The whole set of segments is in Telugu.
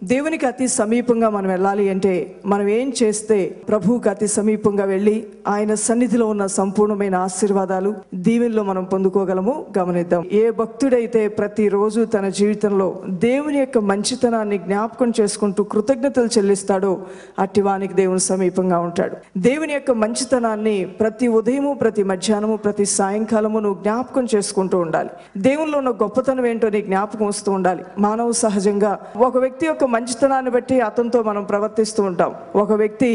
దేవునికి అతి సమీపంగా మనం వెళ్ళాలి అంటే మనం ఏం చేస్తే ప్రభువుకి అతి సమీపంగా వెళ్ళి ఆయన సన్నిధిలో ఉన్న సంపూర్ణమైన ఆశీర్వాదాలు దీవెనలో మనం పొందుకోగలము గమనిద్దాం. ఏ భక్తుడైతే ప్రతిరోజు తన జీవితంలో దేవుని యొక్క మంచితనాన్ని జ్ఞాపకం చేసుకుంటూ కృతజ్ఞతలు చెల్లిస్తాడో అట్టి వానికి దేవుని సమీపంగా ఉంటాడు. దేవుని యొక్క మంచితనాన్ని ప్రతి ఉదయము, ప్రతి మధ్యాహ్నము, ప్రతి సాయంకాలము నువ్వు జ్ఞాపకం చేసుకుంటూ ఉండాలి. దేవునిలో ఉన్న గొప్పతనం ఏంటో నీ జ్ఞాపకం వస్తూ ఉండాలి. మానవ సహజంగా ఒక వ్యక్తి యొక్క మంచితనాన్ని బట్టి అతనితో మనం ప్రవర్తిస్తూ ఉంటాం. ఒక వ్యక్తి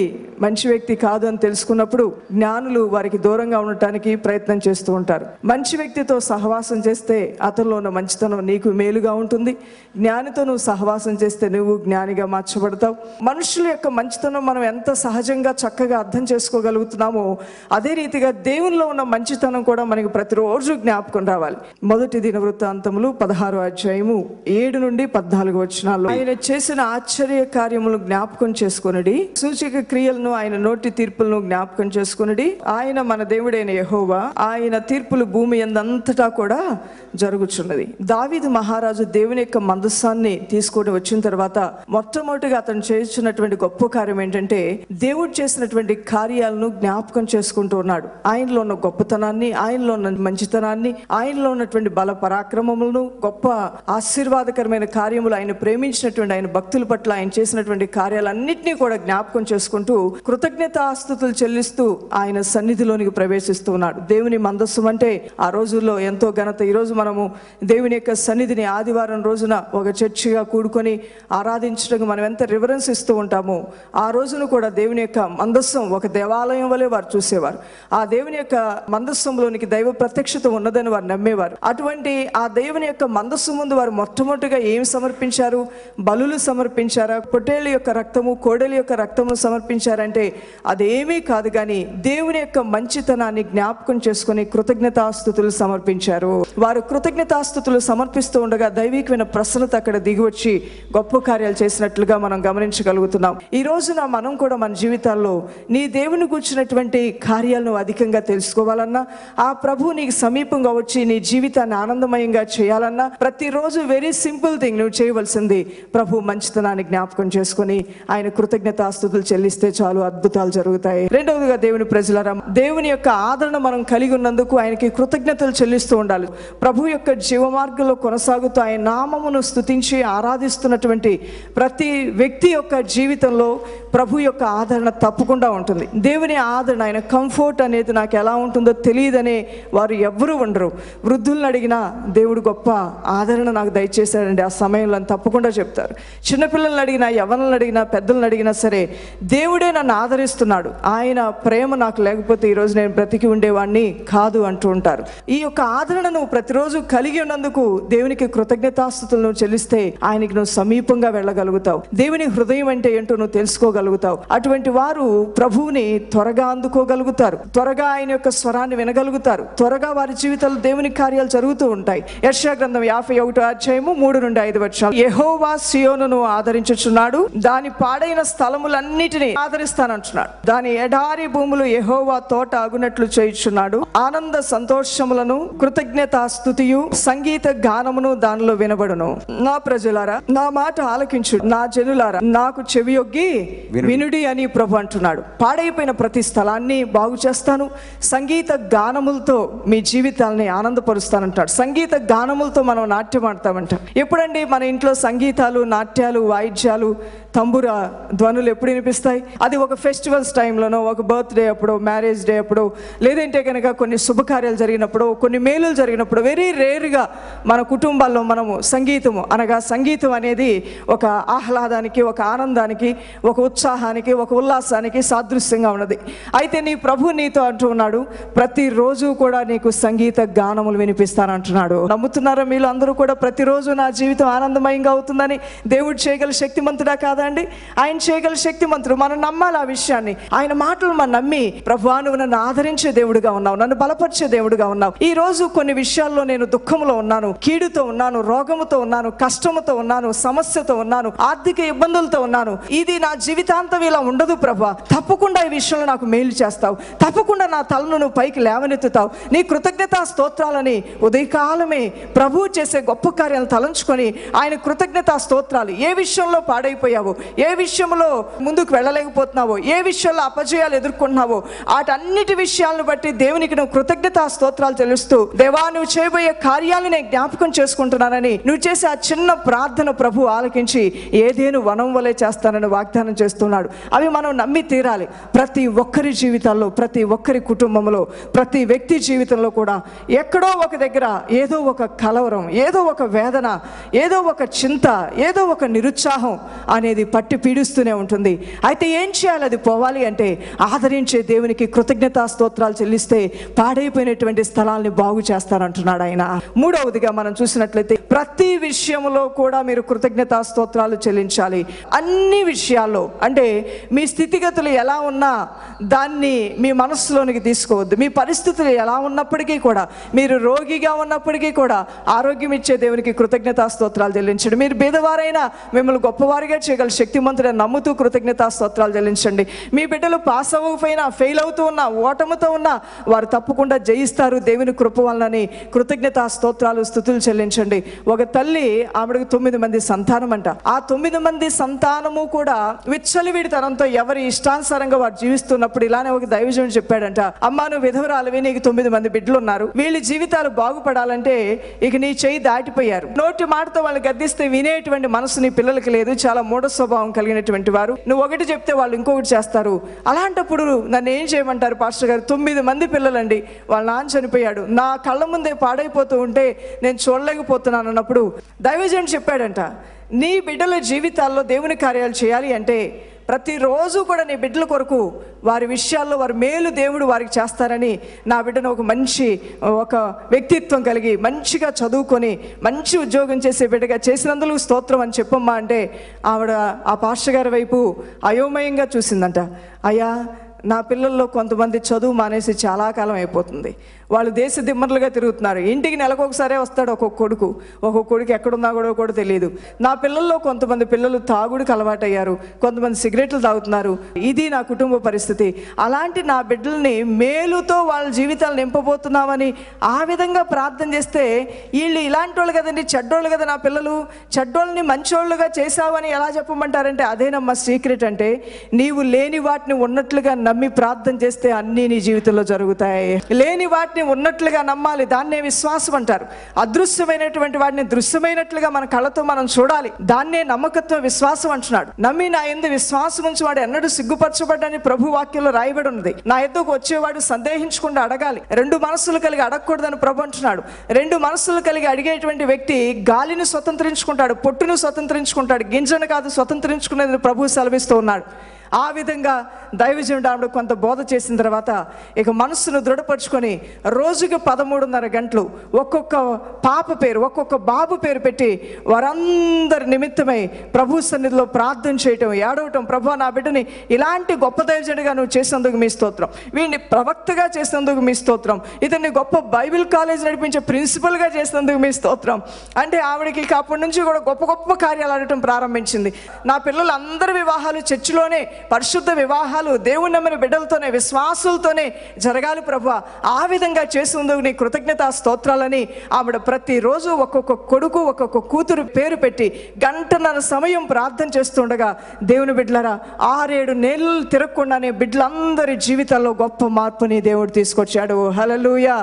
మంచి వ్యక్తి కాదు అని తెలుసుకున్నప్పుడు జ్ఞానులు వారికి దూరంగా ఉండటానికి ప్రయత్నం చేస్తూ ఉంటారు. మంచి వ్యక్తితో సహవాసం చేస్తే అతనిలో ఉన్న మంచితనం నీకు మేలుగా ఉంటుంది. జ్ఞానితో నువ్వు సహవాసం చేస్తే నువ్వు జ్ఞానిగా మార్చబడతావు. మనుషుల యొక్క మంచితనం మనం ఎంత సహజంగా చక్కగా అర్థం చేసుకోగలుగుతున్నామో అదే రీతిగా దేవునిలో ఉన్న మంచితనం కూడా మనకి ప్రతిరోజు జ్ఞాపకం రావాలి. మొదటి దినవృత్తాంతములు 16వ అధ్యాయము 7 నుండి 14 వచనాల్లో ఆయన చేసిన ఆశ్చర్య కార్యములు జ్ఞాపకం చేసుకొనుడి, సూచక క్రియలను ఆయన నోటి తీర్పులను జ్ఞాపకం చేసుకొనుడి. ఆయన మన దేవుడైన యెహోవా, ఆయన తీర్పులు భూమి యందంతటా కూడా జరుగుచున్నది. దావీదు మహారాజు దేవుని యొక్క మందసాన్ని తీసుకొని వచ్చిన తర్వాత మొట్టమొదటిగా అతను చేస్తున్నటువంటి గొప్ప కార్యం ఏంటంటే దేవుడు చేసినటువంటి కార్యాలను జ్ఞాపకం చేసుకుంటూ ఉన్నాడు. ఆయనలో ఉన్న గొప్పతనాన్ని, ఆయనలో ఉన్న మంచితనాన్ని, ఆయనలో ఉన్నటువంటి బల పరాక్రమములను, గొప్ప ఆశీర్వాదకరమైన కార్యములు, ఆయన ప్రేమించినటువంటి ఆయన భక్తుల పట్ల ఆయన చేసినటువంటి కార్యాలన్నింటినీ కూడా జ్ఞాపకం చేసుకుంటూ కృతజ్ఞతాస్తుతులు చెల్లిస్తూ ఆయన సన్నిధిలోనికి ప్రవేశిస్తూ ఉన్నాడు. దేవుని మందస్సం అంటే ఆ రోజుల్లో ఎంతో ఘనత. ఈరోజు మనము దేవుని యొక్క సన్నిధిని ఆదివారం రోజున ఒక చర్చిగా కూడుకొని ఆరాధించడానికి మనం ఎంత రివరెన్స్ ఇస్తూ ఉంటామో ఆ రోజున కూడా దేవుని యొక్క మందస్సం ఒక దేవాలయం వలె వారు చూసేవారు. ఆ దేవుని యొక్క మందస్సంలోనికి దైవ ప్రత్యక్షత ఉన్నదని వారు నమ్మేవారు. అటువంటి ఆ దేవుని యొక్క మందస్సు ముందు వారు మొట్టమొదటిగా ఏమి సమర్పించారు? బలులు సమర్పించారా? పొట్టేళ్ళ యొక్క రక్తము, కోడెల యొక్క రక్తమును సమర్పించారంటే అదేమీ కాదు, కానీ దేవుని యొక్క మంచితనాన్ని జ్ఞాపకం చేసుకుని కృతజ్ఞతాస్తుతులు సమర్పించారు. వారు కృతజ్ఞతాస్తుతులు సమర్పిస్తూ ఉండగా దైవికమైన ప్రసన్నత అక్కడ దిగివచ్చి గొప్ప కార్యాలు చేసినట్లుగా మనం గమనించగలుగుతున్నాం. ఈ రోజున మనం కూడా మన జీవితాల్లో నీ దేవుని కూర్చున్నటువంటి కార్యాలను అధికంగా తెలుసుకోవాలన్నా, ఆ ప్రభు నీకు సమీపంగా వచ్చి నీ జీవితాన్ని ఆనందమయంగా చేయాలన్నా ప్రతిరోజు వెరీ సింపుల్ థింగ్ నువ్వు చేయవలసింది ప్రభు మంచితనాన్ని జ్ఞాపకం చేసుకుని ఆయన కృతజ్ఞతాస్తుతులు చెల్లిస్తే చాలు, అద్భుతాలు జరుగుతాయి. రెండవదిగా దేవుని ప్రజలారా, దేవుని యొక్క ఆదరణ మనం కలిగి ఉన్నందుకు ఆయనకి కృతజ్ఞతలు చెల్లిస్తూ ఉండాలి. ప్రభు యొక్క జీవ మార్గంలో కొనసాగుతూ ఆయన నామమును స్తుతించి ఆరాధిస్తున్నటువంటి ప్రతి వ్యక్తి యొక్క జీవితంలో ప్రభు యొక్క ఆదరణ తప్పకుండా ఉంటుంది. దేవుని ఆదరణ, ఆయన కంఫర్ట్ అనేది నాకు ఎలా ఉంటుందో తెలియదనే వారు ఎవ్వరూ ఉండరు. వృద్ధులను అడిగినా దేవుడు గొప్ప ఆదరణ నాకు దయచేశాడండి ఆ సమయంలో అని తప్పకుండా చెప్తారు. చిన్నపిల్లలను అడిగినా, యవ్వనులను అడిగినా, పెద్దలను అడిగినా సరే దేవుడే నన్ను ఆదరిస్తున్నాడు, ఆయన ప్రేమ నాకు లేకపోతే ఈరోజు నేను బ్రతికి ఉండేవాడిని కాదు అంటూ ఉంటారు. ఈ యొక్క ఆదరణ నువ్వు ప్రతిరోజు కలిగి ఉన్నందుకు దేవునికి కృతజ్ఞతాస్తుతులు నువ్వు చెల్లిస్తే ఆయనకి నువ్వు సమీపంగా వెళ్ళగలుగుతావు. దేవుని హృదయం అంటే ఏంటో నువ్వు తెలుసుకోగలుగుతావు. అటువంటి వారు ప్రభువుని త్వరగా అందుకోగలుగుతారు, త్వరగా ఆయన యొక్క స్వరాన్ని వినగలుగుతారు, త్వరగా వారి జీవితాల్లో దేవుని కార్యాలు జరుగుతూ ఉంటాయి. యెషయా గ్రంథం 51వ అధ్యాయము 3 నుండి 5 వచనాలు. యెహోవా సియోనును ఆదరించుచున్నాడు, దాని పాడైన స్థలములన్నిటినీ ఆదరిస్తానంటున్నాడు. దాని ఎడారి భూములు యెహోవా తోట ఆగునట్లు చేయుచున్నాడు. ఆనంద సంతోషములను, కృతజ్ఞతా స్తుతియు, సంగీత గానమును దానిలో వినబడును. నా ప్రజలారా నా మాట ఆలకించు, నా జనులారా నాకు చెవియొగ్గి వినుడి అని ప్రభు అంటున్నాడు. పాడైపోయిన ప్రతి స్థలాన్ని బాగు చేస్తాను, సంగీత గానములతో మీ జీవితాలని ఆనందపరుస్తానంటాడు. సంగీత గానములతో మనం నాట్యం ఆడతామంట. ఎప్పుడండి మన ఇంట్లో సంగీతాలు, నాట్యాలు, వాయిద్యాలు, తంబుర ధ్వనులు ఎప్పుడు వినిపిస్తాయి? అది ఒక ఫెస్టివల్స్ టైంలోనో, ఒక బర్త్డే అప్పుడు, మ్యారేజ్ డే అప్పుడు, లేదంటే కనుక కొన్ని శుభకార్యాలు జరిగినప్పుడు, కొన్ని మేలులు జరిగినప్పుడు, వెరీ రేర్గా మన కుటుంబాల్లో మనము సంగీతము అనగా సంగీతం అనేది ఒక ఆహ్లాదానికి, ఒక ఆనందానికి, ఒక ఉత్సాహానికి, ఒక ఉల్లాసానికి సాదృశ్యంగా ఉన్నది. అయితే నీ ప్రభు నీతో అంటూ ఉన్నాడు, ప్రతిరోజు కూడా నీకు సంగీత గానములు వినిపిస్తానంటున్నాడు. నమ్ముతున్నారా మీలో అందరూ కూడా ప్రతిరోజు నా జీవితం ఆనందమయంగా అవుతుందని? దేవుడు చేయగల శక్తిమంతుడా కాదా అండి? ఆయన చేయగల శక్తిమంతుడు. మనం నమ్మాలి ఆ విషయాన్ని. ఆయన మాటలు మనం నమ్మి, ప్రభువా నువ్వు నన్ను ఆదరించే దేవుడుగా ఉన్నావు, నన్ను బలపరిచే దేవుడుగా ఉన్నావు. ఈ రోజు కొన్ని విషయాల్లో నేను దుఃఖంలో ఉన్నాను, కీడుతో ఉన్నాను, రోగముతో ఉన్నాను, కష్టముతో ఉన్నాను, సమస్యతో ఉన్నాను, ఆర్థిక ఇబ్బందులతో ఉన్నాను. ఇది నా జీవిత జీవితాంతం ఇలా ఉండదు ప్రభా, తప్పకుండా ఈ విషయంలో నాకు మేలు చేస్తావు, తప్పకుండా నా తలను నువ్వు పైకి లేవనెత్తుతావు. నీ కృతజ్ఞతా స్తోత్రాలని ఉదయకాలమే ప్రభువు చేసే గొప్ప కార్యాలను తలంచుకొని ఆయన కృతజ్ఞతా స్తోత్రాలు, ఏ విషయంలో పాడైపోయావో, ఏ విషయంలో ముందుకు వెళ్ళలేకపోతున్నావో, ఏ విషయంలో అపజయాలు ఎదుర్కొంటున్నావో వాటన్నిటి విషయాలను బట్టి దేవునికి నువ్వు కృతజ్ఞతా స్తోత్రాలు తెలుస్తూ, దేవా నువ్వు చేయబోయే కార్యాలను నేను జ్ఞాపకం చేసుకుంటున్నానని నువ్వు చేసే ఆ చిన్న ప్రార్థన ప్రభు ఆలకించి ఏదేను వనం వలె చేస్తానని వాగ్దానం చేస్తున్నాడు. అవి మనం నమ్మి తీరాలి. ప్రతి ఒక్కరి జీవితాల్లో, ప్రతి ఒక్కరి కుటుంబంలో, ప్రతి వ్యక్తి జీవితంలో కూడా ఎక్కడో ఒక దగ్గర ఏదో ఒక కలవరం, ఏదో ఒక వేదన, ఏదో ఒక చింత, ఏదో ఒక నిరుత్సాహం అనేది పట్టి పీడిస్తూనే ఉంటుంది. అయితే ఏం చేయాలి? అది పోవాలి అంటే ఆదరించే దేవునికి కృతజ్ఞతా స్తోత్రాలు చెల్లిస్తే పాడైపోయినటువంటి స్థలాల్ని బాగు చేస్తారంటున్నాడు ఆయన. మూడవదిగా మనం చూసినట్లయితే ప్రతి విషయంలో కూడా మీరు కృతజ్ఞతా స్తోత్రాలు చెల్లించాలి. అన్ని విషయాల్లో, అంటే మీ స్థితిగతులు ఎలా ఉన్నా దాన్ని మీ మనస్సులోనికి తీసుకోవద్దు. మీ పరిస్థితులు ఎలా ఉన్నప్పటికీ కూడా, మీరు రోగిగా ఉన్నప్పటికీ కూడా ఆరోగ్యం ఇచ్చే దేవునికి కృతజ్ఞతా స్తోత్రాలు చెల్లించండి. మీరు బీదవారైనా మిమ్మల్ని గొప్పవారిగా చేయగల శక్తిమంతుడని నమ్ముతూ కృతజ్ఞతా స్తోత్రాలు చెల్లించండి. మీ బిడ్డలు పాస్ అవ్వకపోయినా, ఫెయిల్ అవుతూ ఉన్నా, ఓటమితో ఉన్నా వారు తప్పకుండా జయిస్తారు దేవుని కృప వలనని కృతజ్ఞతా స్తోత్రాలు, స్తుతులు చెల్లించండి. ఒక తల్లి, ఆవిడకు 9 మంది సంతానం అంట. ఆ 9 మంది సంతానము కూడా విచ్చలవిడితనంతో ఎవరి ఇష్టానుసారంగా వారు జీవిస్తున్నప్పుడు ఇలానే ఒక దైవజనుడు చెప్పాడంట, అమ్మా నువ్వు విధవరాలివి, నీకు 9 మంది బిడ్డలు ఉన్నారు, వీళ్ళ జీవితాలు బాగుపడాలంటే ఇక నీ చెయ్యి దాటిపోయారు. నోటి మాటతో వాళ్ళు గద్దిస్తే వినేటువంటి మనసు నీ పిల్లలకి లేదు, చాలా మూఢ స్వభావం కలిగినటువంటి వారు, నువ్వు ఒకటి చెప్తే వాళ్ళు ఇంకొకటి చేస్తారు. అలాంటప్పుడు నన్ను ఏం చేయమంటారు పాస్టర్ గారు? 9 మంది పిల్లలండి, వాళ్ళ నాన్న చనిపోయాడు, నా కళ్ళ ముందే పాడైపోతూ ఉంటే నేను చూడలేకపోతున్నాను అన్నప్పుడు దైవజనుడు చెప్పాడంట, నీ బిడ్డల జీవితాల్లో దేవుని కార్యాలు చేయాలి అంటే ప్రతిరోజు కూడా నీ బిడ్డల కొరకు వారి విషయాల్లో వారి మేలు దేవుడు వారికి చేస్తారని, నా బిడ్డను ఒక వ్యక్తిత్వం కలిగి మంచిగా చదువుకొని మంచి ఉద్యోగం చేసే బిడ్డగా చేసినందుకు స్తోత్రం అని చెప్పమ్మా అంటే ఆవిడ ఆ పాస్టర్ గారి వైపు అయోమయంగా చూసిందంట. అయ్యా, నా పిల్లల్లో కొంతమంది చదువు మానేసి చాలా కాలం అయిపోతుంది, వాళ్ళు దేశ దిమ్మరులుగా తిరుగుతున్నారు, ఇంటికి నెలకొకసారే వస్తాడు ఒక్కొక్క కొడుకు ఎక్కడున్నా కూడా తెలియదు. నా పిల్లల్లో కొంతమంది పిల్లలు తాగుడికి అలవాటయ్యారు, కొంతమంది సిగరెట్లు తాగుతున్నారు, ఇది నా కుటుంబ పరిస్థితి. అలాంటి నా బిడ్డల్ని మేలుతో వాళ్ళ జీవితాలు నింపబోతున్నామని ఆ విధంగా ప్రార్థన చేస్తే, వీళ్ళు ఇలాంటి వాళ్ళు కదండి, చెడ్డోళ్ళు కదా నా పిల్లలు, చెడ్డోళ్ళని మంచోళ్ళుగా చేశావని ఎలా చెప్పమంటారంటే అదేనమ్మా సీక్రెట్. అంటే నీవు లేని వాటిని ఉన్నట్లుగా నమ్మి ప్రార్థన చేస్తే అన్నీ నీ జీవితంలో జరుగుతాయి. లేని వాటిని ఉన్నట్లుగా నమ్మాలి, దాన్నే విశ్వాసం అంటారు. అదృశ్యమైనటువంటి వాటిని దృశ్యమైనట్లుగా మన కళ్ళతో మనం చూడాలి, దాన్నే నమ్మకత్వం, విశ్వాసం అంటున్నాడు. నమ్మి నా యందు విశ్వాసం ఉంచి వాడు ఎన్నడూ సిగ్గుపరచబడ్డని ప్రభు వాక్యంలో రాయబడి ఉన్నది. నా ఎద్దుకు వచ్చేవాడు సందేహించకుండా అడగాలి, 2 మనసులు కలిగి అడగకూడదని ప్రభు అంటున్నాడు. 2 మనసులు కలిగి అడిగేటువంటి వ్యక్తి గాలిని స్వతంత్రించుకుంటాడు, పొట్టును స్వతంత్రించుకుంటాడు, గింజను కాదు స్వతంత్రించుకునేది ప్రభు సెలవిస్తూ ఉన్నాడు. ఆ విధంగా దైవజనుడు ఆవిడ కొంత బోధ చేసిన తర్వాత ఇక మనస్సును దృఢపరుచుకొని రోజుకి 13:30 గంటలు ఒక్కొక్క పాప పేరు, ఒక్కొక్క బాబు పేరు పెట్టి వారందరి నిమిత్తమై ప్రభు సన్నిధిలో ప్రార్థన చేయటం, ఏడవటం, ప్రభు నా బిడ్డని ఇలాంటి గొప్ప దైవజనుడిగా నువ్వు చేసినందుకు మీ స్తోత్రం, వీడిని ప్రవక్తగా చేసినందుకు మీ స్తోత్రం, ఇతన్ని గొప్ప బైబిల్ కాలేజ్ నడిపించే ప్రిన్సిపల్గా చేసినందుకు మీ స్తోత్రం అంటే ఆవిడకి అప్పటి నుంచి కూడా గొప్ప గొప్ప కార్యాలు ఆడటం ప్రారంభించింది. నా పిల్లలందరి వివాహాలు చర్చిలోనే, పరిశుద్ధ వివాహాలు దేవుని నమ్మిన బిడ్డలతోనే, విశ్వాసులతోనే జరగాలి ప్రభువా, ఆ విధంగా చేసేందుకు నీ కృతజ్ఞతా స్తోత్రాలని ఆవిడ ప్రతిరోజు ఒక్కొక్క కొడుకు, ఒక్కొక్క కూతురు పేరు పెట్టి 1.5 గంటల సమయం ప్రార్థన చేస్తుండగా దేవుని బిడ్డలారా 6-7 నెలలు తిరగకుండానే బిడ్డలందరి జీవితాల్లో గొప్ప మార్పుని దేవుడు తీసుకొచ్చాడు. హల్లెలూయా.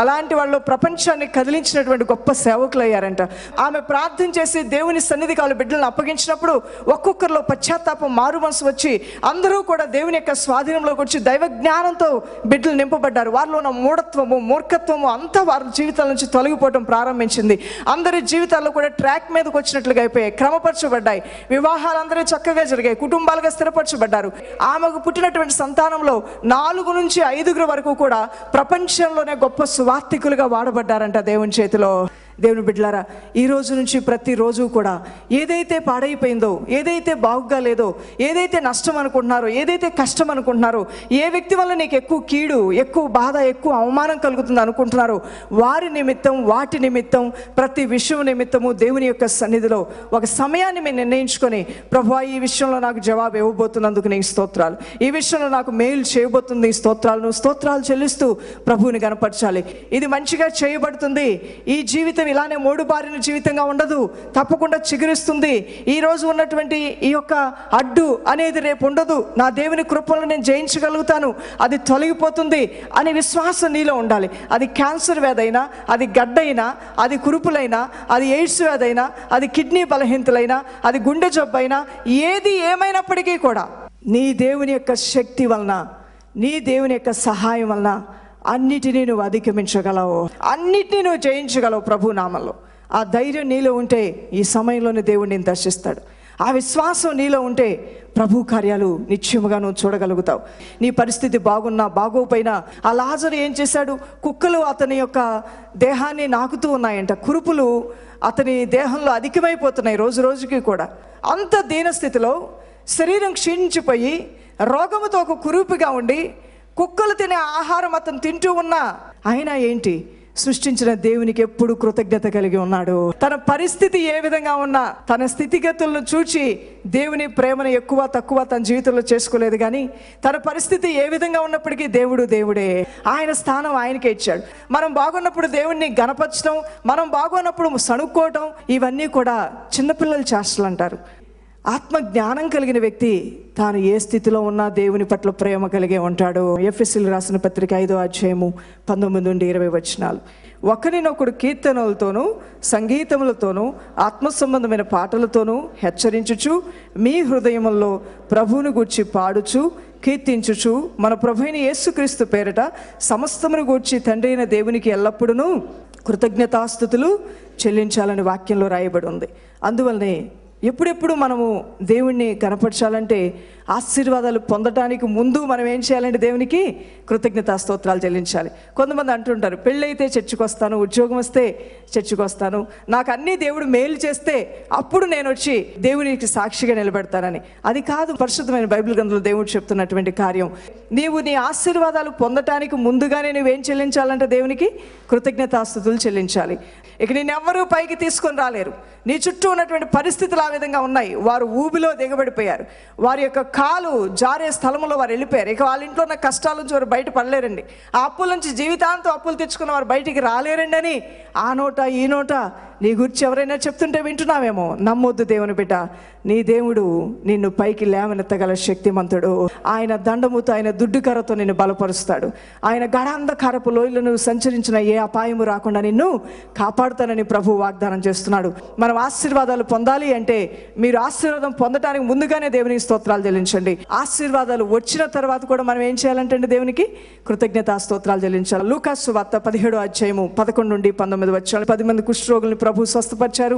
అలాంటి వాళ్ళు ప్రపంచాన్ని కదిలించినటువంటి గొప్ప సేవకులు అయ్యారంట. ఆమె ప్రార్థన చేసి దేవుని సన్నిధికి వాళ్ళ బిడ్డలను అప్పగించినప్పుడు ఒక్కొక్కరిలో పశ్చాత్తాపం, మారు మనసు వచ్చి అందరూ కూడా దేవుని యొక్క స్వాధీనంలోకి వచ్చి దైవ జ్ఞానంతో బిడ్డలు నింపబడ్డారు. వారిలో ఉన్న మూఢత్వము, మూర్ఖత్వము అంతా వారి జీవితాల నుంచి తొలగిపోవడం ప్రారంభించింది. అందరి జీవితాల్లో కూడా ట్రాక్ మీదకి వచ్చినట్లుగా అయిపోయాయి, క్రమపరచబడ్డాయి, వివాహాలందరూ చక్కగా జరిగాయి, కుటుంబాలుగా స్థిరపరచబడ్డారు. ఆమెకు పుట్టినటువంటి సంతానంలో 4 నుంచి 5 వరకు కూడా ప్రపంచంలోనే గొప్ప సువార్థికులుగా వాడబడ్డారంట దేవుని చేతిలో. దేవుని బిడ్డలారా, ఈ రోజు నుంచి ప్రతిరోజు కూడా ఏదైతే పాడైపోయిందో, ఏదైతే బాగుగా లేదో, ఏదైతే నష్టం అనుకుంటున్నారో, ఏదైతే కష్టం అనుకుంటున్నారో, ఏ వ్యక్తి వల్ల నీకు ఎక్కువ కీడు, ఎక్కువ బాధ, ఎక్కువ అవమానం కలుగుతుంది అనుకుంటున్నారో, వారి నిమిత్తం, వాటి నిమిత్తం, ప్రతి విషయం నిమిత్తము దేవుని యొక్క సన్నిధిలో ఒక సమయాన్ని మేము నిర్ణయించుకొని, ప్రభువా ఈ విషయంలో నాకు జవాబు ఇవ్వబోతున్నందుకు నీకు స్తోత్రాలు, ఈ విషయంలో నాకు మేలు చేయబోతుంది నీ స్తోత్రాలను స్తోత్రాలు చెల్లిస్తూ ప్రభువుని గణపరచాలి. ఇది మంచిగా చేయబడుతుంది. ఈ జీవితం ఇలానే మోడుబారిన జీవితంగా ఉండదు, తప్పకుండా చిగురిస్తుంది. ఈ రోజు ఉన్నటువంటి ఈ యొక్క అడ్డు అనేది రేపు ఉండదు. నా దేవుని కృపలను నేను జయించగలుగుతాను, అది తొలగిపోతుంది అనే విశ్వాసం నీలో ఉండాలి. అది క్యాన్సర్ వ్యాధైనా, అది గడ్డైనా, అది కురుపులైనా, అది ఎయిడ్స్ వ్యాధైనా, అది కిడ్నీ బలహీనతలైనా, అది గుండె జబ్బైనా, ఏది ఏమైనప్పటికీ కూడా నీ దేవుని యొక్క శక్తి వలన, నీ దేవుని యొక్క సహాయం వలన అన్నిటినీ నువ్వు అధిగమించగలవు, అన్నిటినీ నువ్వు జయించగలవు ప్రభు నామంలో. ఆ ధైర్యం నీలో ఉంటే ఈ సమయంలోనే దేవుడు నిన్ను దర్శిస్తాడు. ఆ విశ్వాసం నీలో ఉంటే ప్రభు కార్యాలు నిశ్చయముగా నువ్వు చూడగలుగుతావు. నీ పరిస్థితి బాగున్నా బాగోపోయినా, ఆ లాజరు ఏం చేశాడు? కుక్కలు అతని యొక్క దేహాన్ని నాకుతూ ఉన్నాయంట, కురుపులు అతని దేహంలో అధికమైపోతున్నాయి రోజు రోజుకి కూడా. అంత దీనస్థితిలో, శరీరం క్షీణించిపోయి, రోగముతో ఒక కురూపిగా ఉండి, కుక్కలు తినే ఆహారం అతను తింటూ ఉన్నా, అయినా ఏంటి, సృష్టించిన దేవునికి ఎప్పుడు కృతజ్ఞత కలిగి ఉన్నాడు. తన పరిస్థితి ఏ విధంగా ఉన్నా, తన స్థితిగతులను చూచి దేవుని ప్రేమను ఎక్కువ తక్కువ తన జీవితంలో చేసుకోలేదు. కానీ తన పరిస్థితి ఏ విధంగా ఉన్నప్పటికీ దేవుడు దేవుడే, ఆయన స్థానం ఆయనకే ఇచ్చాడు. మనం బాగున్నప్పుడు దేవుణ్ణి గణపరచడం, మనం బాగున్నప్పుడు సణుక్కోవటం, ఇవన్నీ కూడా చిన్నపిల్లల చేష్టలు అంటారు. ఆత్మ జ్ఞానం కలిగిన వ్యక్తి తాను ఏ స్థితిలో ఉన్నా దేవుని పట్ల ప్రేమ కలిగే ఉంటాడు. ఎఫెసీయులకు రాసిన పత్రిక 5వ అధ్యాయము 19 నుండి 20 వచనాలు. ఒకరినొకడు కీర్తనలతోనూ సంగీతములతోనూ ఆత్మ సంబంధమైన పాటలతోనూ హెచ్చరించుచు మీ హృదయముల్లో ప్రభువును గూర్చి పాడుచు కీర్తించుచు మన ప్రభువైన యేసుక్రీస్తు పేరట సమస్తమును గూర్చి తండ్రి అయిన దేవునికి ఎల్లప్పుడూ కృతజ్ఞతాస్తుతులు చెల్లించాలని వాక్యంలో రాయబడి ఉంది. అందువల్లనే ఎప్పుడెప్పుడు మనము దేవుణ్ణి కనపరచాలంటే, ఆశీర్వాదాలు పొందటానికి ముందు మనం ఏం చేయాలంటే దేవునికి కృతజ్ఞతా స్తోత్రాలు చెల్లించాలి. కొంతమంది అంటుంటారు, పెళ్ళైతే చర్చికి వస్తాను, ఉద్యోగం వస్తే చర్చికి వస్తాను, నాకు అన్నీ దేవుడు మేలు చేస్తే అప్పుడు నేను వచ్చి దేవునికి సాక్షిగా నిలబెడతానని. అది కాదు పరిశుద్ధమైన బైబిల్ గ్రంథంలో దేవుడు చెప్తున్నటువంటి కార్యం. నీవు నీ ఆశీర్వాదాలు పొందటానికి ముందుగానే నువ్వేం చెల్లించాలంటే దేవునికి కృతజ్ఞతాస్తుతులు చెల్లించాలి. ఇక నేనెవ్వరూ పైకి తీసుకొని రాలేరు. నీ చుట్టూ ఉన్నటువంటి పరిస్థితులు ఆ విధంగా ఉన్నాయి. వారు ఊబిలో దిగబడిపోయారు, వారి యొక్క కాలు జారే స్థలంలో వారు వెళ్ళిపోయారు. ఇక వాళ్ళ ఇంట్లో ఉన్న కష్టాల నుంచి వారు బయట పడలేరండి. ఆ అప్పుల నుంచి జీవితాంతం అప్పులు తెచ్చుకున్న వారు బయటికి రాలేరండి అని ఆ నోట ఈ నోట నీ గురించి ఎవరైనా చెప్తుంటే వింటున్నావేమో. నమ్మొద్దు దేవుని బిడ్డ, నీ దేవుడు నిన్ను పైకి లేవనెత్తగల శక్తిమంతుడు. ఆయన దండముతో, ఆయన దుడ్డుకరతో నిన్ను బలపరుస్తాడు. ఆయన గడాంధకారపు లోయలను సంచరించిన ఏ అపాయము రాకుండా నిన్ను కాపాడుతానని ప్రభు వాగ్దానం చేస్తున్నాడు. మనం ఆశీర్వాదాలు పొందాలి అంటే మీరు ఆశీర్వాదం పొందడానికి ముందుగానే దేవునికి స్తోత్రాలు చెల్లించండి. ఆశీర్వాదాలు వచ్చిన తర్వాత కూడా మనం ఏం చేయాలంటే దేవునికి కృతజ్ఞతా స్తోత్రాలు చెల్లించాలి. లూకాసు వార్త 17వ అధ్యాయము 11 నుండి 19 వచ్చాడు. 10 మంది కుష్ఠరోగుల్ని ప్రభు స్వస్థపరిచారు.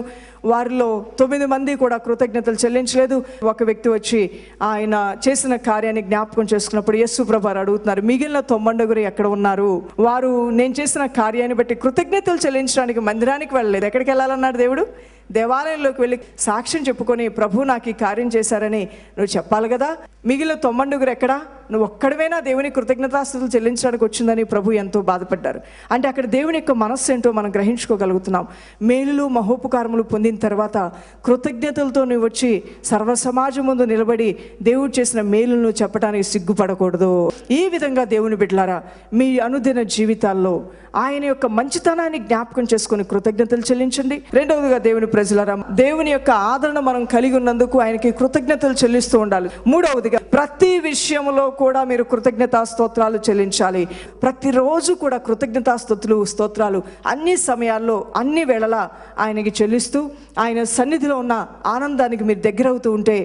వారిలో 9 మంది కూడా కృతజ్ఞతలు చెల్లించలేదు. ఒక వ్యక్తి వచ్చి ఆయన చేసిన కార్యాన్ని జ్ఞాపకం చేసుకున్నప్పుడు యేసు ప్రభు అడుగుతున్నారు, మిగిలిన 90 ఎక్కడ ఉన్నారు? వారు నేను చేసిన కార్యాన్ని బట్టి కృతజ్ఞతలు చెల్లించడానికి మందిరానికి వెళ్ళలేదు. ఎక్కడికి వెళ్ళాలన్నాడు దేవుడు? దేవాలయంలోకి వెళ్ళి సాక్ష్యం చెప్పుకొని ప్రభు నాకు ఈ కార్యం చేశారని నువ్వు చెప్పాలి కదా. మిగిలిన 90 ఎక్కడా? నువ్వు ఒక్కడవేనా దేవుని కృతజ్ఞతాస్తుతులు చెల్లించడానికి వచ్చిందని ప్రభు ఎంతో బాధపడ్డారు. అంటే అక్కడ దేవుని యొక్క మనస్సు ఏంటో మనం గ్రహించుకోగలుగుతున్నాం. మేలులు మహోపకారములు పొందిన తర్వాత కృతజ్ఞతలతో నువ్వు వచ్చి సర్వ సమాజం ముందు నిలబడి దేవుడు చేసిన మేలును చెప్పడానికి సిగ్గుపడకూడదు. ఈ విధంగా దేవుని బిడ్డలారా, మీ అనుదిన జీవితాల్లో ఆయన యొక్క మంచితనాన్ని జ్ఞాపకం చేసుకుని కృతజ్ఞతలు చెల్లించండి. రెండవదిగా దేవుని ప్రజలారా, దేవుని యొక్క ఆదరణ మనం కలిగి ఉన్నందుకు ఆయనకి కృతజ్ఞతలు చెల్లిస్తూ ఉండాలి. మూడవదిగా ప్రతి విషయంలో కూడా మీరు కృతజ్ఞతా స్తోత్రాలు చెల్లించాలి. ప్రతిరోజు కూడా కృతజ్ఞతా స్తోత్రాలు అన్ని సమయాల్లో అన్ని వేళలా ఆయనకి చెల్లిస్తూ ఆయన సన్నిధిలో ఉన్న ఆనందానికి మీరు దగ్గర అవుతూ ఉంటే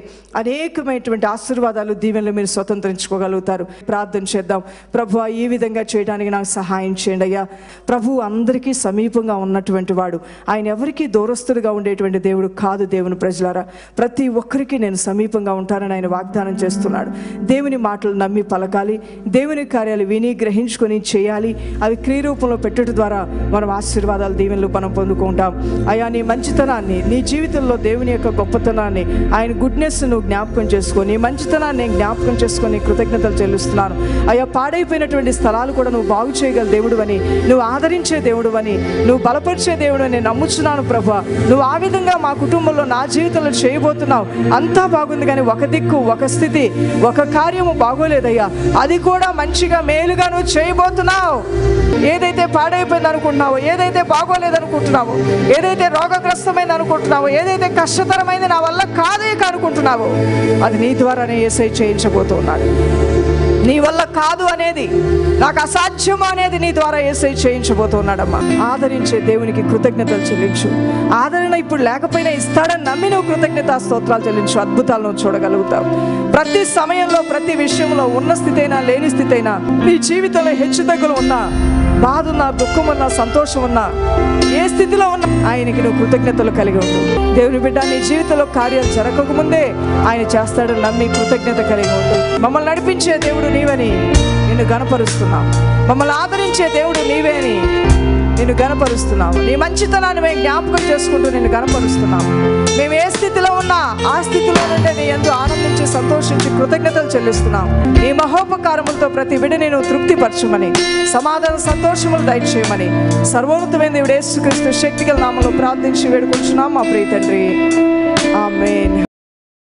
అనేకమైనటువంటి ఆశీర్వాదాలు దీవెనలు మీరు స్వతంత్రించుకోగలుగుతారు. ప్రార్థన చేద్దాం. ప్రభువా, ఈ విధంగా చేయడానికి నాకు సహాయం చేయండి అయ్యా. ప్రభు అందరికీ సమీపంగా ఉన్నటువంటి వాడు, ఆయన ఎవరికీ దూరస్తుడిగా ఉండేటువంటి దేవుడు కాదు. దేవుని ప్రజలారా, ప్రతి ఒక్కరికి నేను సమీపంగా ఉంటానని ఆయన వాగ్దానం చేస్తున్నాడు. దేవుని మాటలు నమ్మి పలకాలి, దేవుని కార్యాలు విని గ్రహించుకొని చేయాలి. అవి క్రియరూపంలో పెట్టడం ద్వారా మనం ఆశీర్వాదాలు, దీవెనలు మనం పొందుకుంటాం. అయ్యా, నీ మంచితనాన్ని, నీ జీవితంలో దేవుని యొక్క గొప్పతనాన్ని, ఆయన గుడ్నెస్ నువ్వు జ్ఞాపకం చేసుకొని, నీ మంచితనాన్ని నేను జ్ఞాపకం చేసుకొని కృతజ్ఞతలు చెల్లిస్తున్నాను. అయ్యా, పాడైపోయినటువంటి స్థలాలు కూడా నువ్వు బాగు చేయగల దేవుడు అని, నువ్వు ఆదరించే దేవుడు అని, నువ్వు బలపరిచే దేవుడు అని నమ్ముచున్నాను ప్రభువా. నువ్వు ఆ విధంగా మా కుటుంబంలో, నా జీవితంలో చేయబోతున్నావు. అంతా బాగుంది, కానీ ఒక దిక్కు, ఒక స్థితి, ఒక కార్యము బాగోలేదయ్యా. అది కూడా మంచిగా, మేలుగా నువ్వు చేయబోతున్నావు. ఏదైతే పాడైపోయింది అనుకుంటున్నావో, ఏదైతే బాగోలేదనుకుంటున్నావో, ఏదైతే రోగగ్రస్తమైంది అనుకుంటున్నావో, ఏదైతే కష్టతరమైంది, నా వల్ల కాదే అనుకుంటున్నావో, అది నీ ద్వారానే యేసయ్య చేయించబోతున్నాడు. నీ వల్ల కాదు అనేది, నాకు అసాధ్యము అనేది నీ ద్వారా యేసయ్య చేయించబోతున్నాడమ్మా. ఆదరించే దేవునికి కృతజ్ఞతలు చెల్లించు. ఆదరణ ఇప్పుడు లేకపోయినా ఇస్తాడని నమ్మి నువ్వు కృతజ్ఞతా స్తోత్రాలు చెల్లించు. అద్భుతాలు నువ్వు చూడగలుగుతావు. ప్రతి సమయంలో, ప్రతి విషయంలో, ఉన్న స్థితి అయినా లేని స్థితి అయినా, నీ జీవితంలో హెచ్చు తగ్గులు ఉన్నా, బాధ ఉన్నా, దుఃఖం ఉన్నా, సంతోషం ఉన్నా, ఏ స్థితిలో ఉన్నా ఆయనకి నువ్వు కృతజ్ఞతలు కలిగి ఉండు. దేవుని బిడ్డ, నీ జీవితంలో కార్యాలు జరగకముందే ఆయన చేస్తాడని నమ్మి కృతజ్ఞత కలిగి ఉండు. మమ్మల్ని నడిపించే దేవుడు నీవని నిన్ను గణపరుస్తున్నాం. మమ్మల్ని ఆదరించే దేవుడు నీవే అని నిన్ను గణపరుస్తున్నాము. నీ మంచితనాన్ని మేము జ్ఞాపకం చేసుకుంటూ నిన్ను గణపరుస్తున్నాము. మేము ఏ స్థితిలో ఉన్నా ఆ స్థితిలో నుండి నీ యందు ఆనందించి, సంతోషించి కృతజ్ఞతలు చెల్లిస్తున్నాం. నీ మహోపకారములతో ప్రతి బిడ్డని నువ్వు తృప్తిపరచమని, సమాధాన సంతోషములు దయచేయమని సర్వోన్నతమైన దేవుడు యేసుక్రీస్తు శక్తిగల నామములో ప్రార్థించి వేడుకుంటున్నాం మా ప్రియ తండ్రి. ఆమేన్.